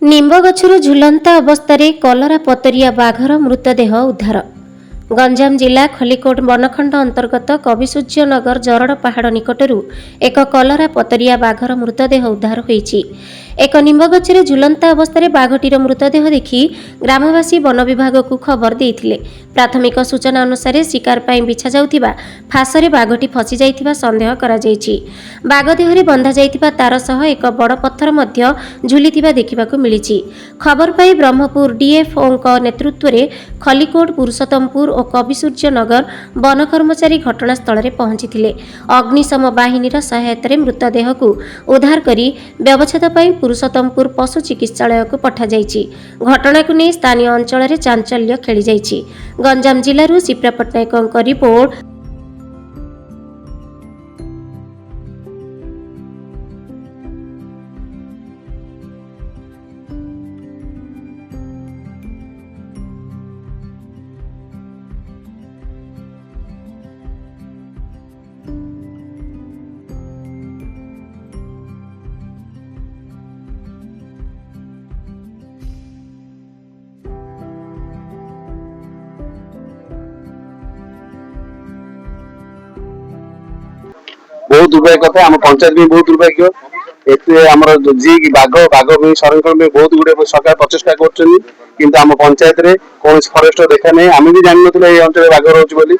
निम्ब गछरु झुलंता अवस्था कलरा पतरिया बाघर मृतदेह उद्धार। गंजाम जिला खलिकोट बनखंड अंतर्गत कविसूर्य नगर जरड़ पहाड़ निकटरू एक कलरा पतरिया बाघर मृतदेह उद्धार होईछि। एक निम्ब गछरे झुलंता अवस्था बाघटीर मृतदेह देखि ग्रामवासी वन विभाग को खबर देइथिले। प्राथमिक सूचना अनुसार शिकार पाई बिछा जाउथिबा फासरे बाघटी फसी जाइथिबा संदेह करा जाइछि। बाघ देहरे बंधा जाइथिबा तार सह एक बड़ पत्थर मध्य झुलिथिबा देखिबाकु मिलिछि। खबर पाई ब्रह्मपुर डीएफओ नेतृत्व में खलिकोट पुरुषोत्तमपुर और कविसूर्य नगर वन कर्मचारी घटनास्थल में पहुंची अग्निशम बाहिनीर सहायता मृतदेह को उद्धार करी व्यवच्छेद पाई पुरुषोत्तमपुर पशु चिकित्सालय को पठा जाइछि। घटना को नहीं स्थानीय अंचल में चांचल्य खेली जाइछि। गंजाम जिलूर शिप्रा पट्टनायक रिपोर्ट। बहुत दुर्भाग्य कथा आम पंचायत भी बहुत दुर्भाग्य एते हमर जी बाघ भी संरक्षण में बहुत गुडे सरकार प्रचेष्टा करछन आम पंचायत रे कौन फॉरेस्ट देखा नहीं आम भी जान नथिले ए अंचल बाघ रहउछ बोली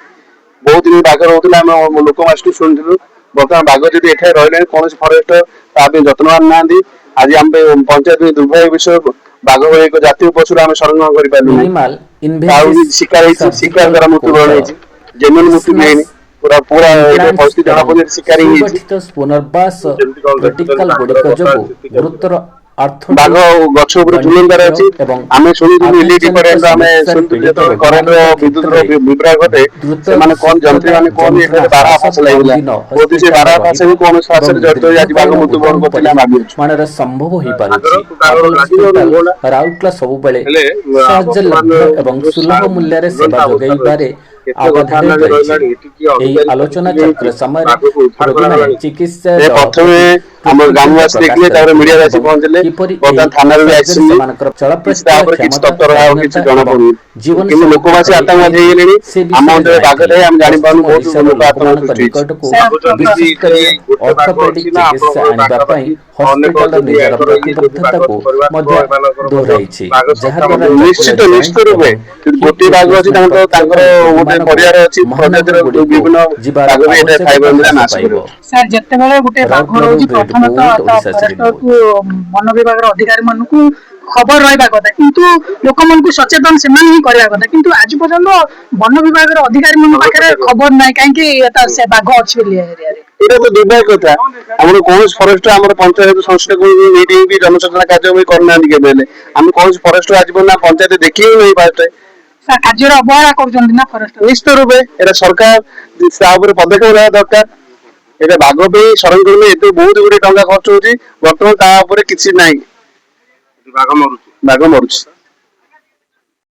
बहुत दिन बाघ रहउतला हम लोक मास्टू सुनिथिलु बर्तमान बाघ जदि एठे रहले कौन फॉरेस्ट ताबे जत्नवान नांदी आज हम पंचायत में दुर्भाग्य विषय बाघ एक जातीय पशु आम संरक्षण करि पालु शिकार द्वारा मृत्यु होइछि जेनुइन मृत्यु नहीं पूरा पूरा परिस्थिति जना पड़े शिकारी पुनर्वास क्रिटिकल गुड़िक जोगु गुरुतर अर्थ बाघ गछ ऊपर झुलंदार अछि आमे सुनिथिलु एलईडी करेंट आमे सुनिथिलु तो करेंट विद्युत रो विभ्राग घटे से माने कोन जंत्री माने कोन ए 12 फास लागला ओति से 12 फास भी कोन फास जड़तो आज बाघ मृत्यु बरण करथिला माबी माने संभव होई पारुछि। राउरकेला सब बेले सहज लभ्य एवं सुलभ मूल्य रे सेवा जोगई बारे आलोचना चक्र समय चिकित्सा प्रथमे हमर ग्रामवासी देखले तार मीडिया वासी पहुंचले बता थाना रे आइछि चला प्रस्ताव पर किछ तत्पर हो किछ जणा पड़ू जीवन कि लोकवासी आतंक हो गेलेनी हम अंदर बागत है हम जानि पानु बहुत लोक आतंक निकट को विशेष करी ऑर्थोपेडिक चिकित्सा आनिबा पई हॉस्पिटल निजर प्रतिबद्धता को मध्य दोहराई छी जहा द्वारा निश्चित रूपे गोटी बाग अछि तांकर गोटे परिवार अछि प्रजातिर विभिन्न बाग भी एटा फाइबर में नाश करिवो सर जत्ते बेले गोटे बाग रोजी प्रथम तो वन विभाग अधिकारी मान को खबर रहा कथा किंतु लोक मन को सचेतन से ही करवा कथा किंतु आज पर्यंत वन विभाग अधिकारी मन पाखे खबर ना कहीं बाघ अच्छी एरिया एटा तो दुर्भाग्य कथा हमर कोन फॉरेस्ट हमर पंचायत संस्था को मीटिंग भी जनचेतना कार्य भी करना के बेले हम कोन फॉरेस्ट आज बना पंचायत देखियो नहीं पाते सर कार्य अवहेला कर ना फॉरेस्ट निश्चित रूपे एटा सरकार सा ऊपर पदक्षेप लेवा दरकार एटा बाघ पे संरक्षण में एते बहुत गुडी टंका खर्च होची वर्तमान ता ऊपर किछि नाही बाघ मरुची